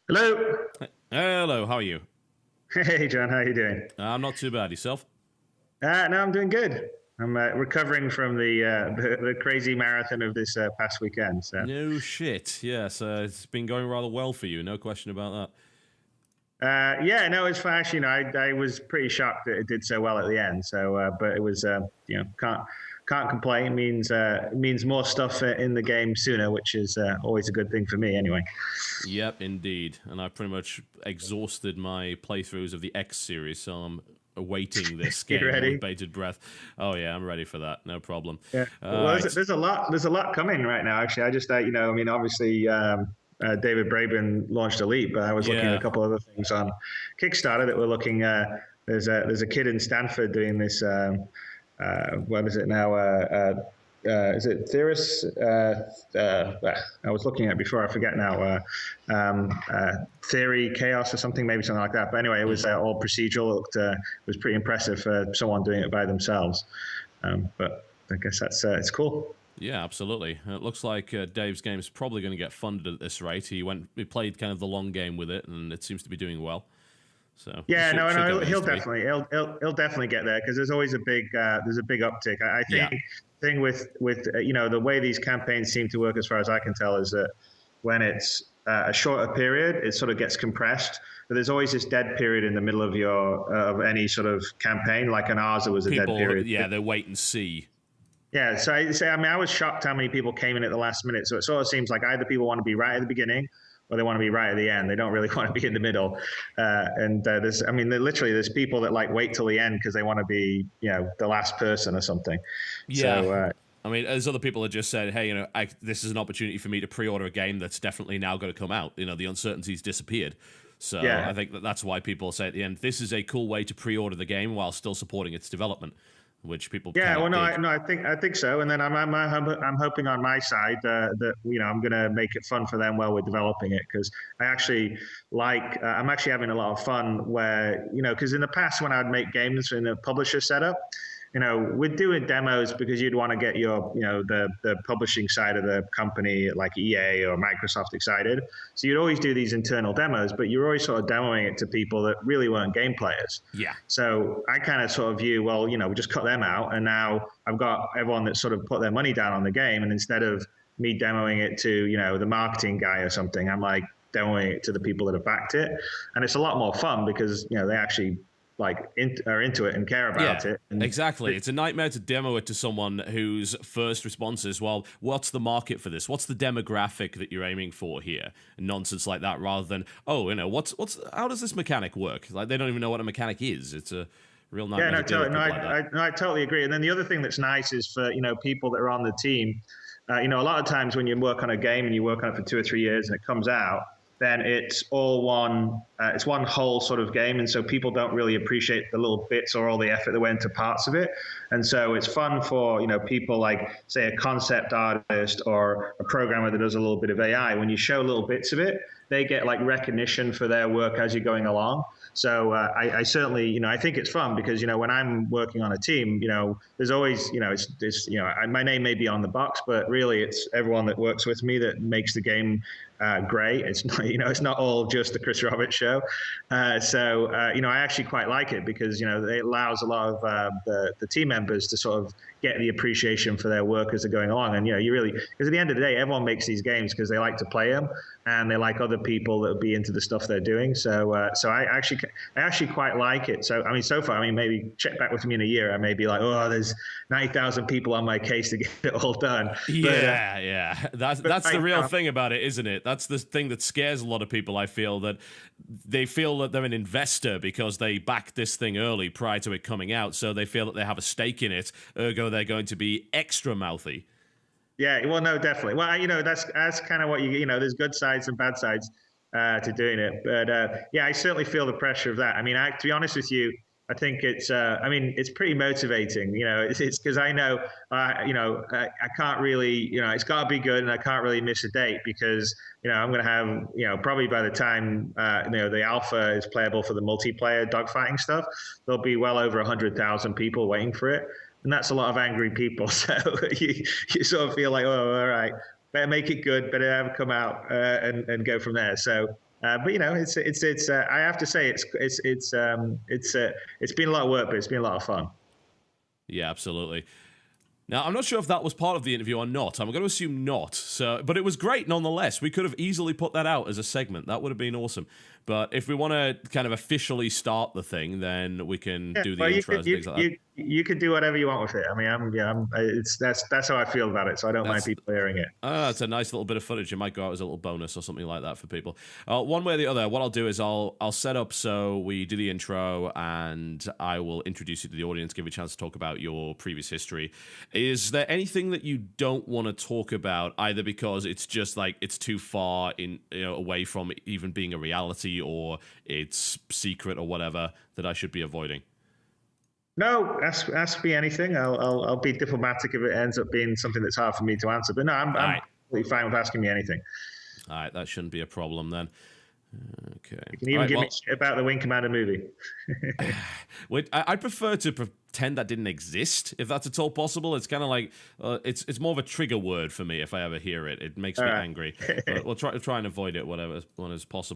Hello. Hello, how are you? Hey, John. How you doing? I'm not too bad. Yourself? No, I'm doing good. I'm recovering from the crazy marathon of this past weekend. So, No shit. Yes, it's been going rather well for you. No question about yeah, no, it's fast. I was pretty shocked that it did so well at the end. So, but it was, can't complain. It means more stuff in the game sooner, which is always a good thing for me, anyway. that. Yep, indeed. And I've pretty much exhausted my playthroughs of the X series, so I'm awaiting this You game with ready? bated breath. Oh yeah, I'm ready for that. No problem. Yeah. All Well, right. there's a lot. There's a lot coming right now. Actually, I just, obviously, David Braben launched Elite, but I was looking at a Yeah. couple other things on Kickstarter that we're looking. There's a kid in Stanford doing this. What is it now? Is it Theoris? I was looking at it before. I forget now. Theory Chaos or something, maybe something like that. But anyway, it was all procedural. It was pretty impressive for someone doing it by themselves. But I guess it's cool. Yeah, absolutely. It looks like Dave's game is probably going to get funded at this rate. He played kind of the long game with it, and it seems to be doing well. So it Yeah, should, no, should get no, where it needs to be. he'll definitely get there because there's always there's a big uptick. I Yeah. think thing with the way these campaigns seem to work, as far as I can tell, is that when it's a shorter period, it sort of gets compressed. But there's always this dead period in the middle of your of any sort of campaign. Like in ours, there was a dead People, period. yeah, they wait and see. Yeah, so I was shocked how many people came in at the last minute. So it sort of seems like either people want to be right at the beginning or they want to be right at the end. They don't really want to be in the middle. And there's people that like wait till the end because they want to be, the last person or something. Yeah. So I mean, there's other people that just said, hey, this is an opportunity for me to pre-order a game that's definitely now going to come out. The uncertainty's disappeared. So I yeah, think that's why people say at the end, this is a cool way to pre-order the game while still supporting its development, which people yeah. kind Well, of no, dig. I think so. And then I'm hoping on my side that I'm going to make it fun for them while we're developing it because I actually I'm actually having a lot of fun where because in the past when I'd make games in a publisher setup, we're doing demos because you'd want to get your, the publishing side of the company like EA or Microsoft excited. So you'd always do these internal demos, but you're always sort of demoing it to people that really weren't game players. Yeah. So I kind of sort of view, well, we just cut them out, and now I've got everyone that sort of put their money down on the game, and instead of me demoing it to, the marketing guy or something, I'm like demoing it to the people that have backed it, and it's a lot more fun because they actually are into it and care about Yeah, it. And exactly. It's a nightmare to demo it to someone whose first response is, well, what's the market for this? What's the demographic that you're aiming for here? And nonsense like that rather than, oh, how does this mechanic work? Like, they don't even know what a mechanic is. It's a real yeah, nightmare no, to deal with no, people like that. I totally agree. And then the other thing that's nice is for people that are on the team. A lot of times when you work on a game and you work on it for 2 or 3 years and it comes out, then it's all one. It's one whole sort of game, and so people don't really appreciate the little bits or all the effort that went into parts of it. And so it's fun for people like say a concept artist or a programmer that does a little bit of AI. When you show little bits of it, they get like recognition for their work as you're going along. So I certainly, I think it's fun because when I'm working on a team, there's always, my name may be on the box, but really it's everyone that works with me that makes the game great. It's not, it's not all just the Chris Roberts show. I actually quite like it because it allows a lot of the team members to sort of get the appreciation for their work as they're going along. And you really, because at the end of the day, everyone makes these games because they like to play them and they like other people that will be into the stuff they're doing. So I actually quite like it. So so far, maybe check back with me in a year. I may be like, oh, there's 90,000 people on my case to get it all done. Yeah, yeah. That's the real I, thing about it, isn't it? That's the thing that scares a lot of people, I feel, that they feel that they're an investor because they backed this thing early prior to it coming out, so they feel that they have a stake in it, ergo they're going to be extra mouthy. Yeah, well, no, definitely. Well, that's kind of what there's good sides and bad sides to doing it, but yeah, I certainly feel the pressure of that. To be honest with you, I think it's pretty motivating. It's because I know, I can't really, it's got to be good, and I can't really miss a date because I'm going to have, probably by the time the alpha is playable for the multiplayer dogfighting stuff, there'll be well over 100,000 people waiting for it. And that's a lot of angry people. So you sort of feel like, oh, all right, better make it good, better have it come out and go from there. So But I have to say it's been a lot of work, but it's been a lot of fun. Yeah, absolutely. Now, I'm not sure if that was part of the interview or not. I'm going to assume not. But it was great nonetheless. We could have easily put that out as a segment. That would have been awesome. But if we want to kind of officially start the thing, then we can do the intros and things like that. You could do whatever you want with it. I mean, that's how I feel about it. So I don't mind people hearing it. It's a nice little bit of footage. It might go out as a little bonus or something like that for people. One way or the other, what I'll do is I'll set up so we do the intro, and I will introduce you to the audience, give you a chance to talk about your previous history. Is there anything that you don't want to talk about, either because it's just like it's too far away from even being a reality, or it's secret or whatever, that I should be avoiding? No, ask me anything. I'll be diplomatic if it ends up being something that's hard for me to answer. But no, I'm completely fine with asking me anything. All right, that shouldn't be a problem then. Okay. You can even give me shit about the Wing Commander movie. I'd prefer to pretend that didn't exist, if that's at all possible. It's kind of like it's more of a trigger word for me if I ever hear it. It makes me angry. But we'll try and avoid it when is possible.